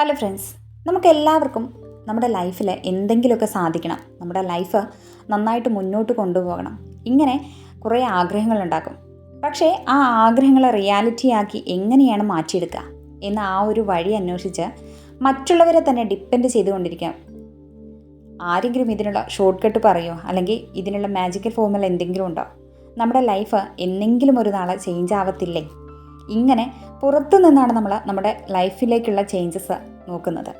Hello friends, നമുക്കെല്ലാവർക്കും നമ്മുടെ ലൈഫിൽ എന്തെങ്കിലുമൊക്കെ സാധിക്കണം, നമ്മുടെ ലൈഫ് നന്നായിട്ട് മുന്നോട്ട് കൊണ്ടുപോകണം, ഇങ്ങനെ കുറേ ആഗ്രഹങ്ങളുണ്ടാക്കും. പക്ഷേ ആ ആഗ്രഹങ്ങളെ റിയാലിറ്റിയാക്കി എങ്ങനെയാണ് മാറ്റിയെടുക്കുക എന്ന ആ ഒരു വഴി അന്വേഷിച്ച് മറ്റുള്ളവരെ തന്നെ ഡിപ്പെൻഡ് ചെയ്തുകൊണ്ടിരിക്കാം. ആരെങ്കിലും ഇതിനുള്ള ഷോർട്ട് കട്ട് പറയുമോ, അല്ലെങ്കിൽ ഇതിനുള്ള മാജിക്കൽ ഫോർമുല എന്തെങ്കിലും ഉണ്ടോ? നമ്മുടെ ലൈഫ് എന്നെങ്കിലും ഒരു നാളെ ചേഞ്ച് ആവത്തില്ലേ? ഇങ്ങനെ പുറത്തു നിന്നാണ് നമ്മൾ നമ്മുടെ ലൈഫിലേക്കുള്ള ചേഞ്ചസ് നോക്കുന്നത്.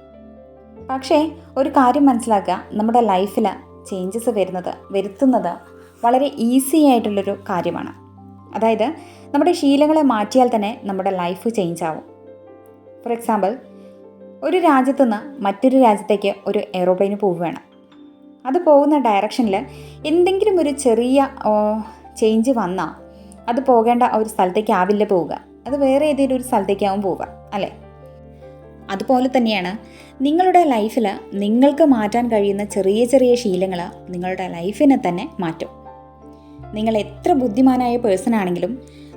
പക്ഷേ ഒരു കാര്യം മനസ്സിലാക്കുക, നമ്മുടെ ലൈഫിൽ ചേഞ്ചസ് വരുത്തുന്നത് വളരെ ഈസി ആയിട്ടുള്ളൊരു കാര്യമാണ്. അതായത് നമ്മുടെ ശീലങ്ങളെ മാറ്റിയാൽ തന്നെ നമ്മുടെ ലൈഫ് ചേഞ്ച് ആവും. ഫോർ എക്സാമ്പിൾ, ഒരു രാജ്യത്തു നിന്ന് മറ്റൊരു രാജ്യത്തേക്ക് ഒരു എയ്റോപ്ലെയിന് പോവുകയാണ്. അത് പോകുന്ന ഡയറക്ഷനിൽ എന്തെങ്കിലും ഒരു ചെറിയ ചേഞ്ച് വന്നാൽ അത് പോകേണ്ട ഒരു സ്ഥലത്തേക്ക് ആവില്ല പോവുക, അത് വേറെ ഏതെങ്കിലും ഒരു സ്ഥലത്തേക്കാവും പോവുക, അല്ലേ? അതുപോലെ തന്നെയാണ് നിങ്ങളുടെ ലൈഫിൽ നിങ്ങൾക്ക് മാറ്റാൻ കഴിയുന്ന ചെറിയ ചെറിയ ശീലങ്ങൾ നിങ്ങളുടെ ലൈഫിനെ തന്നെ മാറ്റും. നിങ്ങൾ എത്ര ബുദ്ധിമാനായ പേഴ്സൺ ആണെങ്കിലും,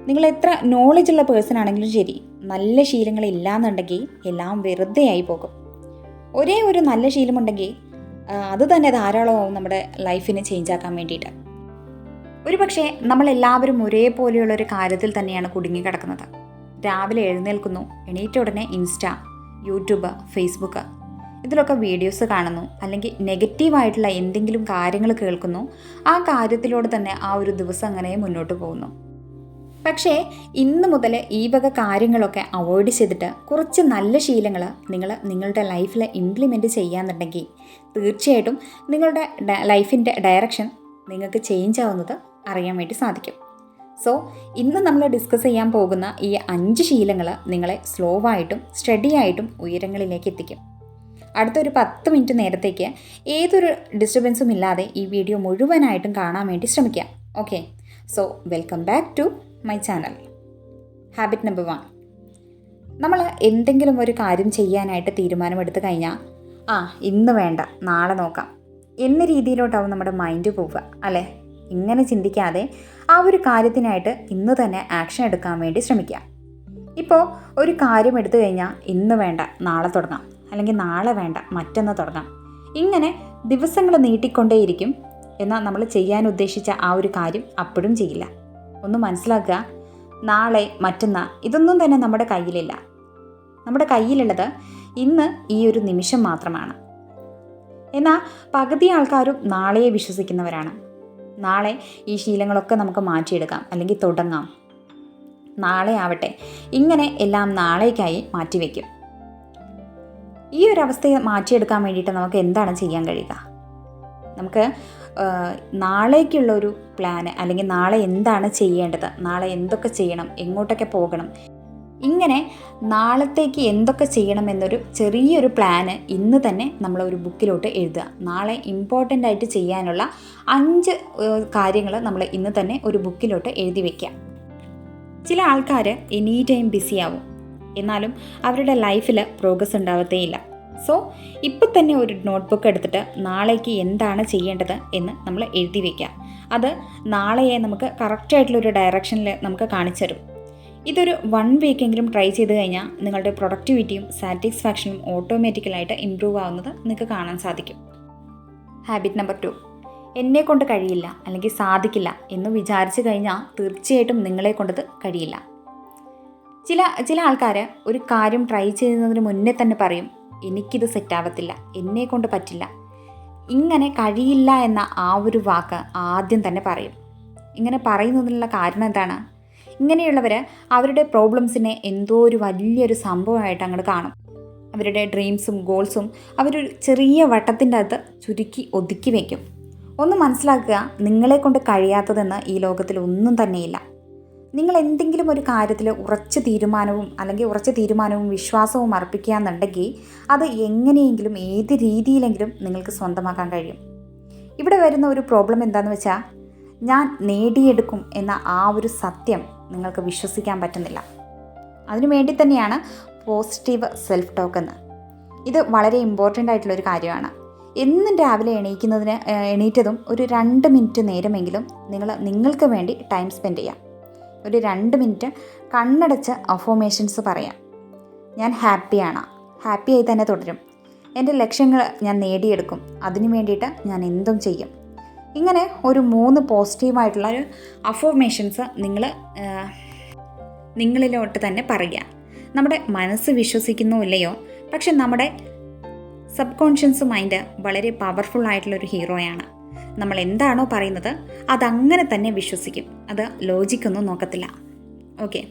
നിങ്ങൾ എത്ര നോളജുള്ള പേഴ്സൺ ആണെങ്കിലും ശരി, നല്ല ശീലങ്ങൾ ഇല്ലാന്നുണ്ടെങ്കിൽ എല്ലാം വെറുതെ ആയി പോകും. ഒരേ ഒരു നല്ല ശീലമുണ്ടെങ്കിൽ അത് തന്നെ ധാരാളമാവും നമ്മുടെ ലൈഫിനെ ചേഞ്ച് ആക്കാൻ വേണ്ടിയിട്ട്. ഒരു പക്ഷേ നമ്മളെല്ലാവരും ഒരേപോലെയുള്ളൊരു കാര്യത്തിൽ തന്നെയാണ് കുടുങ്ങിക്കിടക്കുന്നത്. രാവിലെ എഴുന്നേൽക്കുന്നു, എണീറ്റ ഉടനെ ഇൻസ്റ്റ, യൂട്യൂബ്, ഫേസ്ബുക്ക്, ഇതിലൊക്കെ വീഡിയോസ് കാണുന്നു, അല്ലെങ്കിൽ നെഗറ്റീവായിട്ടുള്ള എന്തെങ്കിലും കാര്യങ്ങൾ കേൾക്കുന്നു. ആ കാര്യത്തിലൂടെ തന്നെ ആ ഒരു ദിവസം അങ്ങനെ മുന്നോട്ട് പോകുന്നു. പക്ഷേ ഇന്ന് മുതൽ ഈ വക കാര്യങ്ങളൊക്കെ അവോയ്ഡ് ചെയ്തിട്ട് കുറച്ച് നല്ല ശീലങ്ങൾ നിങ്ങളുടെ ലൈഫിൽ ഇംപ്ലിമെൻറ്റ് ചെയ്യാന്നുണ്ടെങ്കിൽ തീർച്ചയായിട്ടും നിങ്ങളുടെ ലൈഫിൻ്റെ ഡയറക്ഷൻ നിങ്ങൾക്ക് ചേഞ്ച് ആവുന്നത് അറിയാൻ വേണ്ടി സാധിക്കും. സോ ഇന്ന് നമ്മൾ ഡിസ്കസ് ചെയ്യാൻ പോകുന്ന ഈ 5 ശീലങ്ങൾ നിങ്ങളെ സ്ലോ ആയിട്ടും സ്റ്റഡി ആയിട്ടും ഉയരങ്ങളിലേക്ക് എത്തിക്കും. അടുത്തൊരു 10 മിനിറ്റ് നേരത്തേക്ക് ഏതൊരു ഡിസ്റ്റർബൻസും ഇല്ലാതെ ഈ വീഡിയോ മുഴുവനായിട്ടും കാണാൻ വേണ്ടി ശ്രമിക്കാം. Okay, so welcome back to my channel. Habit number 1. നമ്മൾ എന്തെങ്കിലും ഒരു കാര്യം ചെയ്യാനായിട്ട് തീരുമാനമെടുത്ത് കഴിഞ്ഞാൽ ഇന്ന് വേണ്ട, നാളെ നോക്കാം എന്ന രീതിയിലോട്ടാവും നമ്മുടെ മൈൻഡ് പോവുക, അല്ലേ? ഇങ്ങനെ ചിന്തിക്കാതെ ആ ഒരു കാര്യത്തിനായിട്ട് ഇന്ന് തന്നെ ആക്ഷൻ എടുക്കാൻ വേണ്ടി ശ്രമിക്കുക. ഇപ്പോൾ ഒരു കാര്യം എടുത്തു കഴിഞ്ഞാൽ ഇന്ന് വേണ്ട, നാളെ തുടങ്ങാം, അല്ലെങ്കിൽ നാളെ വേണ്ട, മറ്റൊന്ന് തുടങ്ങാം. ഇങ്ങനെ ദിവസങ്ങൾ നീട്ടിക്കൊണ്ടേയിരിക്കും. എന്നാൽ നമ്മൾ ചെയ്യാൻ ഉദ്ദേശിച്ച ആ ഒരു കാര്യം അപ്പോഴും ചെയ്യില്ല. ഒന്ന് മനസ്സിലാക്കുക, നാളെ, മറ്റന്നാൾ ഇതൊന്നും തന്നെ നമ്മുടെ കയ്യിലില്ല. നമ്മുടെ കയ്യിലുള്ളത് ഇന്ന് ഈ ഒരു നിമിഷം മാത്രമാണ്. എന്നാൽ പകുതി ആൾക്കാരും നാളെയെ വിശ്വസിക്കുന്നവരാണ്. നാളെ ഈ ശീലങ്ങളൊക്കെ നമുക്ക് മാറ്റിയെടുക്കാം, അല്ലെങ്കിൽ തുടങ്ങാം, നാളെ ആവട്ടെ, ഇങ്ങനെ എല്ലാം നാളേക്കായി മാറ്റിവെക്കും. ഈ ഒരു അവസ്ഥയെ മാറ്റിയെടുക്കാൻ വേണ്ടിയിട്ട് നമുക്ക് എന്താണ് ചെയ്യാൻ കഴിയുക? നമുക്ക് നാളേക്കുള്ളൊരു പ്ലാന്, അല്ലെങ്കിൽ നാളെ എന്താണ് ചെയ്യേണ്ടത്, നാളെ എന്തൊക്കെ ചെയ്യണം, എങ്ങോട്ടൊക്കെ പോകണം, ഇങ്ങനെ നാളത്തേക്ക് എന്തൊക്കെ ചെയ്യണം എന്നൊരു ചെറിയൊരു പ്ലാന് ഇന്ന് തന്നെ നമ്മളൊരു ബുക്കിലോട്ട് എഴുതുക. നാളെ ഇമ്പോർട്ടൻ്റ് ആയിട്ട് ചെയ്യാനുള്ള 5 കാര്യങ്ങൾ നമ്മൾ ഇന്ന് തന്നെ ഒരു ബുക്കിലോട്ട് എഴുതി വയ്ക്കുക. ചില ആൾക്കാർ എനി ടൈം ബിസി ആവും, എന്നാലും അവരുടെ ലൈഫിൽ പ്രോഗ്രസ് ഉണ്ടാവത്തേയില്ല. സോ ഇപ്പം തന്നെ ഒരു നോട്ട്ബുക്ക് എടുത്തിട്ട് നാളേക്ക് എന്താണ് ചെയ്യേണ്ടത് എന്ന് നമ്മൾ എഴുതി വയ്ക്കുക. അത് നാളെയെ നമുക്ക് കറക്റ്റായിട്ടുള്ളൊരു ഡയറക്ഷനിൽ നമുക്ക് കാണിച്ചു തരും. ഇതൊരു 1 വീക്കെങ്കിലും ട്രൈ ചെയ്ത് കഴിഞ്ഞാൽ നിങ്ങളുടെ പ്രൊഡക്ടിവിറ്റിയും സാറ്റിസ്ഫാക്ഷനും ഓട്ടോമാറ്റിക്കലായിട്ട് ഇമ്പ്രൂവ് ആവുന്നത് നിങ്ങൾക്ക് കാണാൻ സാധിക്കും. Habit number 2. എന്നെ കൊണ്ട് കഴിയില്ല, അല്ലെങ്കിൽ സാധിക്കില്ല എന്ന് വിചാരിച്ചു കഴിഞ്ഞാൽ തീർച്ചയായിട്ടും നിങ്ങളെ കൊണ്ടത് കഴിയില്ല. ചില ആൾക്കാർ ഒരു കാര്യം ട്രൈ ചെയ്യുന്നതിന് മുന്നേ തന്നെ പറയും, എനിക്കിത് സെറ്റാവത്തില്ല, എന്നെ കൊണ്ട് പറ്റില്ല. ഇങ്ങനെ കഴിയില്ല എന്ന ആ ഒരു വാക്ക് ആദ്യം തന്നെ പറയും. ഇങ്ങനെ പറയുന്നതിനുള്ള കാരണം എന്താണ്? ഇങ്ങനെയുള്ളവർ അവരുടെ പ്രോബ്ലംസിനെ എന്തോ ഒരു വലിയൊരു സംഭവമായിട്ട് അങ്ങോട്ട് കാണും. അവരുടെ ഡ്രീംസും ഗോൾസും അവരൊരു ചെറിയ വട്ടത്തിൻ്റെ അകത്ത് ചുരുക്കി ഒതുക്കി വയ്ക്കും. ഒന്ന് മനസ്സിലാക്കുക, നിങ്ങളെ കൊണ്ട് കഴിയാത്തതെന്ന് ഈ ലോകത്തിൽ ഒന്നും തന്നെയില്ല. നിങ്ങൾ എന്തെങ്കിലും ഒരു കാര്യത്തിൽ ഉറച്ച തീരുമാനവും വിശ്വാസവും അർപ്പിക്കുക എന്നുണ്ടെങ്കിൽ അത് എങ്ങനെയെങ്കിലും ഏത് രീതിയിലെങ്കിലും നിങ്ങൾക്ക് സ്വന്തമാക്കാൻ കഴിയും. ഇവിടെ വരുന്ന ഒരു പ്രോബ്ലം എന്താണെന്ന് വെച്ചാൽ, ഞാൻ നേടിയെടുക്കും എന്ന ആ ഒരു സത്യം നിങ്ങൾക്ക് വിശ്വസിക്കാൻ പറ്റുന്നില്ല. അതിനു വേണ്ടി തന്നെയാണ് പോസിറ്റീവ് സെൽഫ് ടോക്ക് എന്ന്. ഇത് വളരെ ഇമ്പോർട്ടൻ്റ് ആയിട്ടുള്ളൊരു കാര്യമാണ്. എന്നും രാവിലെ എണീറ്റതും ഒരു 2 മിനിറ്റ് നേരമെങ്കിലും നിങ്ങൾക്ക് വേണ്ടി ടൈം സ്പെൻഡ് ചെയ്യാം. ഒരു 2 മിനിറ്റ് കണ്ണടച്ച് അഫർമേഷൻസ് പറയാം. ഞാൻ ഹാപ്പിയാണ്, ഹാപ്പിയായി തന്നെ തുടരും. എൻ്റെ ലക്ഷ്യങ്ങൾ ഞാൻ നേടിയെടുക്കും, അതിനു വേണ്ടിയിട്ട് ഞാൻ എന്തും ചെയ്യും. ഇങ്ങനെ ഒരു 3 പോസിറ്റീവായിട്ടുള്ള ഒരു അഫർമേഷൻസ് നിങ്ങളിലോട്ട് തന്നെ പറയുക. നമ്മുടെ മനസ്സ് വിശ്വസിക്കുന്നോ ഇല്ലയോ, പക്ഷെ നമ്മുടെ സബ് കോൺഷ്യസ് മൈൻഡ് വളരെ പവർഫുൾ ആയിട്ടുള്ളൊരു ഹീറോയാണ്. നമ്മൾ എന്താണോ പറയുന്നത് അതങ്ങനെ തന്നെ വിശ്വസിക്കും. അത് ലോജിക്കൊന്നും നോക്കത്തില്ല. ഓക്കെ,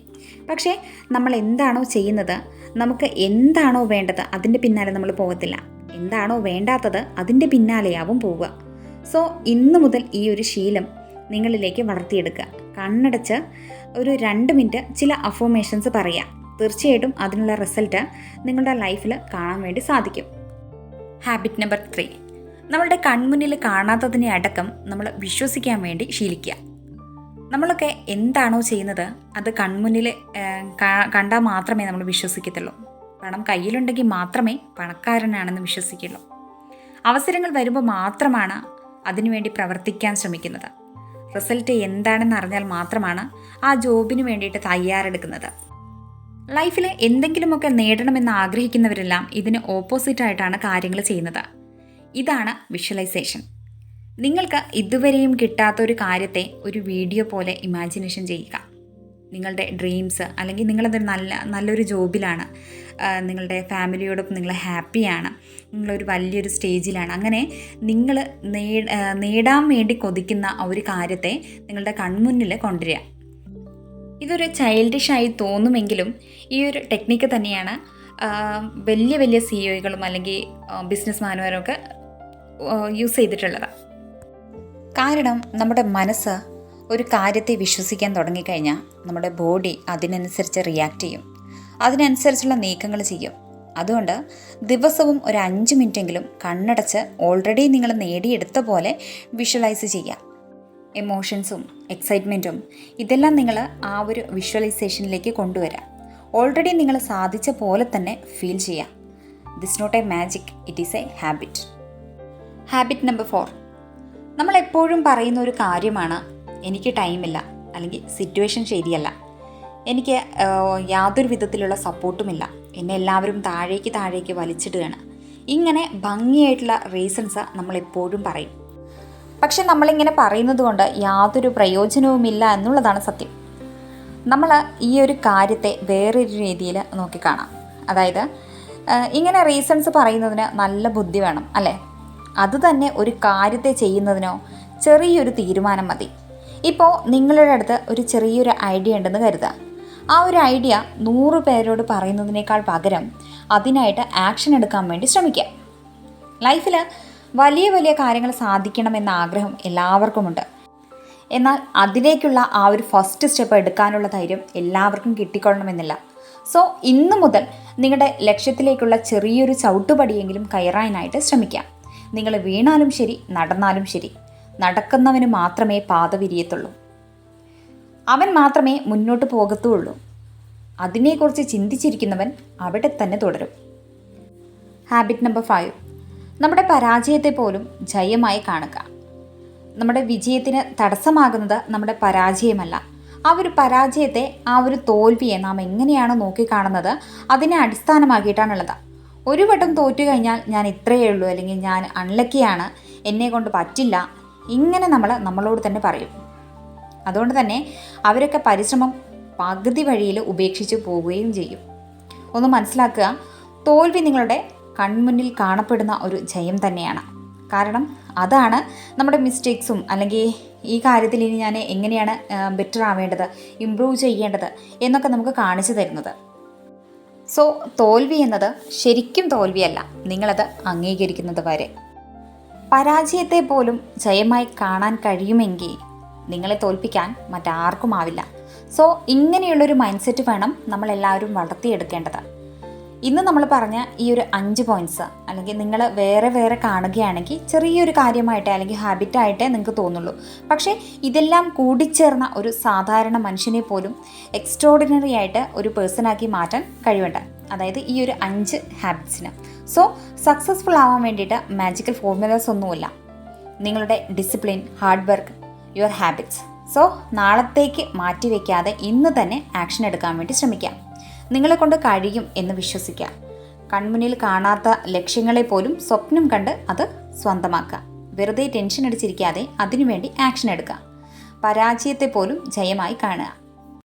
പക്ഷേ നമ്മൾ എന്താണോ ചെയ്യുന്നത്, നമുക്ക് എന്താണോ വേണ്ടത് അതിൻ്റെ പിന്നാലെ നമ്മൾ പോകത്തില്ല. എന്താണോ വേണ്ടാത്തത് അതിൻ്റെ പിന്നാലെയാവും പോവുക. സോ ഇന്ന് മുതൽ ഈ ഒരു ശീലം നിങ്ങളിലേക്ക് വളർത്തിയെടുക്കുക. കണ്ണടച്ച് ഒരു 2 മിനിറ്റ് ചില അഫർമേഷൻസ് പറയുക. തീർച്ചയായിട്ടും അതിനുള്ള റിസൾട്ട് നിങ്ങളുടെ ലൈഫിൽ കാണാൻ വേണ്ടി സാധിക്കും. ഹാബിറ്റ് നമ്പർ 3, നമ്മളുടെ കൺമുന്നിൽ കാണാത്തതിനെ അടക്കം നമ്മൾ വിശ്വസിക്കാൻ വേണ്ടി ശീലിക്കുക. നമ്മളൊക്കെ എന്താണോ ചെയ്യുന്നത് അത് കൺമുന്നിൽ കണ്ടാൽ മാത്രമേ നമ്മൾ വിശ്വസിക്കത്തുള്ളൂ. പണം കയ്യിലുണ്ടെങ്കിൽ മാത്രമേ പണക്കാരനാണെന്ന് വിശ്വസിക്കുള്ളൂ. അവസരങ്ങൾ വരുമ്പോൾ മാത്രമാണ് അതിനുവേണ്ടി പ്രവർത്തിക്കാൻ ശ്രമിക്കുന്നത്. റിസൾട്ട് എന്താണെന്ന് അറിഞ്ഞാൽ മാത്രമാണ് ആ ജോബിന് വേണ്ടിയിട്ട് തയ്യാറെടുക്കുന്നത്. ലൈഫിൽ എന്തെങ്കിലുമൊക്കെ നേടണമെന്ന് ആഗ്രഹിക്കുന്നവരെല്ലാം ഇതിന് ഓപ്പോസിറ്റായിട്ടാണ് കാര്യങ്ങൾ ചെയ്യുന്നത്. ഇതാണ് വിഷ്വലൈസേഷൻ. നിങ്ങൾക്ക് ഇതുവരെയും കിട്ടാത്തൊരു കാര്യത്തെ ഒരു വീഡിയോ പോലെ ഇമാജിനേഷൻ ചെയ്യുക. നിങ്ങളുടെ ഡ്രീംസ്, അല്ലെങ്കിൽ നിങ്ങളതൊരു നല്ലൊരു ജോബിലാണ്, നിങ്ങളുടെ ഫാമിലിയോടൊപ്പം നിങ്ങൾ ഹാപ്പിയാണ്, നിങ്ങളൊരു വലിയൊരു സ്റ്റേജിലാണ്. അങ്ങനെ നിങ്ങൾ നേടാൻ വേണ്ടി കൊതിക്കുന്ന ഒരു കാര്യത്തെ നിങ്ങളുടെ കൺമുന്നിൽ കൊണ്ടുവരിക. ഇതൊരു ചൈൽഡിഷായി തോന്നുമെങ്കിലും ഈ ഒരു ടെക്നിക്ക് തന്നെയാണ് വലിയ വലിയ സിഇഒകളും അല്ലെങ്കിൽ ബിസിനസ്മാൻമാരും ഒക്കെ യൂസ് ചെയ്തിട്ടുള്ളത്. കാരണം നമ്മുടെ മനസ്സ് ഒരു കാര്യത്തെ വിശ്വസിക്കാൻ തുടങ്ങിക്കഴിഞ്ഞാൽ നമ്മുടെ ബോഡി അതിനനുസരിച്ച് റിയാക്ട് ചെയ്യും, അതിനനുസരിച്ചുള്ള നീക്കങ്ങൾ ചെയ്യും. അതുകൊണ്ട് ദിവസവും ഒരു 5 മിനിറ്റെങ്കിലും കണ്ണടച്ച് ഓൾറെഡി നിങ്ങൾ നേടിയെടുത്ത പോലെ വിഷ്വലൈസ് ചെയ്യുക. എമോഷൻസും എക്സൈറ്റ്മെൻറ്റും ഇതെല്ലാം നിങ്ങൾ ആ ഒരു വിഷ്വലൈസേഷനിലേക്ക് കൊണ്ടുവരാം. ഓൾറെഡി നിങ്ങൾ സാധിച്ച പോലെ തന്നെ ഫീൽ ചെയ്യാം. This not a magic, it is a habit. Habit number 4, നമ്മളെപ്പോഴും പറയുന്ന ഒരു കാര്യമാണ് എനിക്ക് ടൈമില്ല, അല്ലെങ്കിൽ സിറ്റുവേഷൻ ശരിയല്ല, എനിക്ക് യാതൊരു വിധത്തിലുള്ള സപ്പോർട്ടുമില്ല, എന്നെ എല്ലാവരും താഴേക്ക് വലിച്ചിടുകയാണ്. ഇങ്ങനെ ഭംഗിയായിട്ടുള്ള റീസൺസ് നമ്മളെപ്പോഴും പറയും. പക്ഷെ നമ്മളിങ്ങനെ പറയുന്നത് കൊണ്ട് യാതൊരു പ്രയോജനവുമില്ല എന്നുള്ളതാണ് സത്യം. നമ്മൾ ഈ ഒരു കാര്യത്തെ വേറൊരു രീതിയിൽ നോക്കിക്കാണാം. അതായത് ഇങ്ങനെ റീസൺസ് പറയുന്നതിന് നല്ല ബുദ്ധി വേണം, അല്ലേ? അതുതന്നെ ഒരു കാര്യത്തെ ചെയ്യുന്നതിനോ ചെറിയൊരു തീരുമാനം മതി. ഇപ്പോൾ നിങ്ങളുടെ അടുത്ത് ഒരു ചെറിയൊരു ഐഡിയ ഉണ്ടെന്ന് കരുതുക. ആ ഒരു ഐഡിയ 100 പേരോട് പറയുന്നതിനേക്കാൾ പകരം അതിനായിട്ട് ആക്ഷൻ എടുക്കാൻ വേണ്ടി ശ്രമിക്കുക. ലൈഫിൽ വലിയ വലിയ കാര്യങ്ങൾ സാധിക്കണമെന്ന ആഗ്രഹം എല്ലാവർക്കുമുണ്ട്. എന്നാൽ അതിലേക്കുള്ള ആ ഒരു ഫസ്റ്റ് സ്റ്റെപ്പ് എടുക്കാനുള്ള ധൈര്യം എല്ലാവർക്കും കിട്ടിക്കൊള്ളണമെന്നില്ല. സോ ഇന്നു മുതൽ നിങ്ങളുടെ ലക്ഷ്യത്തിലേക്കുള്ള ചെറിയൊരു ചവിട്ടുപടിയെങ്കിലും കയറാനായിട്ട് ശ്രമിക്കാം. നിങ്ങൾ വീണാലും ശരി, നടന്നാലും ശരി, നടക്കുന്നവന് മാത്രമേ പാത വിരിയത്തുള്ളൂ. അവൻ മാത്രമേ മുന്നോട്ട് പോകത്തുള്ളൂ. അതിനെക്കുറിച്ച് ചിന്തിച്ചിരിക്കുന്നവൻ അവിടെ തന്നെ തുടരും. ഹാബിറ്റ് നമ്പർ 5, നമ്മുടെ പരാജയത്തെ പോലും ജയമായി കാണുക. നമ്മുടെ വിജയത്തിന് തടസ്സമാകുന്നത് നമ്മുടെ പരാജയമല്ല. ആ ഒരു പരാജയത്തെ, ആ ഒരു തോൽവിയെ നാം എങ്ങനെയാണോ നോക്കിക്കാണുന്നത് അതിനെ അടിസ്ഥാനമാക്കിയിട്ടാണുള്ളത്. ഒരു വട്ടം തോറ്റു കഴിഞ്ഞാൽ ഞാൻ ഇത്രയേ ഉള്ളൂ, അല്ലെങ്കിൽ ഞാൻ അൺലക്കിയാണ്, എന്നെ കൊണ്ട് പറ്റില്ല, ഇങ്ങനെ നമ്മളോട് തന്നെ പറയും. അതുകൊണ്ട് തന്നെ അവരൊക്കെ പരിശ്രമം പകുതി വഴിയിൽ ഉപേക്ഷിച്ച് പോവുകയും ചെയ്യും. ഒന്ന് മനസ്സിലാക്കുക, തോൽവി നിങ്ങളുടെ കൺമുന്നിൽ കാണപ്പെടുന്ന ഒരു ജയം തന്നെയാണ്. കാരണം അതാണ് നമ്മുടെ മിസ്റ്റേക്സും, അല്ലെങ്കിൽ ഈ കാര്യത്തിൽ ഇനി ഞാൻ എങ്ങനെയാണ് ബെറ്റർ ആവേണ്ടത്, ഇമ്പ്രൂവ് ചെയ്യേണ്ടത് എന്നൊക്കെ നമുക്ക് കാണിച്ചു തരുന്നത്. സോ തോൽവി എന്നത് ശരിക്കും തോൽവിയല്ല, നിങ്ങളത് അംഗീകരിക്കുന്നത് വരെ. പരാജയത്തെ പോലും ജയമായി കാണാൻ കഴിയുമെങ്കിൽ നിങ്ങളെ തോൽപ്പിക്കാൻ മറ്റാർക്കും ആവില്ല. സോ ഇങ്ങനെയുള്ളൊരു മൈൻഡ് സെറ്റ് വേണം നമ്മളെല്ലാവരും വളർത്തിയെടുക്കേണ്ടത്. ഇന്ന് നമ്മൾ പറഞ്ഞ ഈ ഒരു 5 പോയിൻറ്റ്സ്, അല്ലെങ്കിൽ നിങ്ങൾ വേറെ വേറെ കാണുകയാണെങ്കിൽ ചെറിയൊരു കാര്യമായിട്ടേ അല്ലെങ്കിൽ ഹാബിറ്റായിട്ടേ നിങ്ങൾക്ക് തോന്നുള്ളൂ. പക്ഷേ ഇതെല്ലാം കൂടിച്ചേർന്ന ഒരു സാധാരണ മനുഷ്യനെ പോലും എക്സ്ട്രോർഡിനറി ആയിട്ട് ഒരു പേഴ്സണാക്കി മാറ്റാൻ കഴിവുണ്ട്. അതായത് ഈ ഒരു 5 ഹാബിറ്റ്സിന്. സോ സക്സസ്ഫുൾ ആവാൻ വേണ്ടിയിട്ട് മാജിക്കൽ ഫോർമുലാസ് ഒന്നുമില്ല. നിങ്ങളുടെ discipline, hard work, your habits. So നാളത്തേക്ക് മാറ്റി വയ്ക്കാതെ ഇന്ന് തന്നെ ആക്ഷൻ എടുക്കാൻ വേണ്ടി ശ്രമിക്കാം. നിങ്ങളെ കൊണ്ട് കഴിയും എന്ന് വിശ്വസിക്കുക. കൺമുന്നിൽ കാണാത്ത ലക്ഷ്യങ്ങളെ പോലും സ്വപ്നം കണ്ട് അത് സ്വന്തമാക്കുക. വെറുതെ ടെൻഷൻ അടിച്ചിരിക്കാതെ അതിനുവേണ്ടി ആക്ഷൻ എടുക്കുക. പരാജയത്തെ പോലും ജയമായി കാണുക.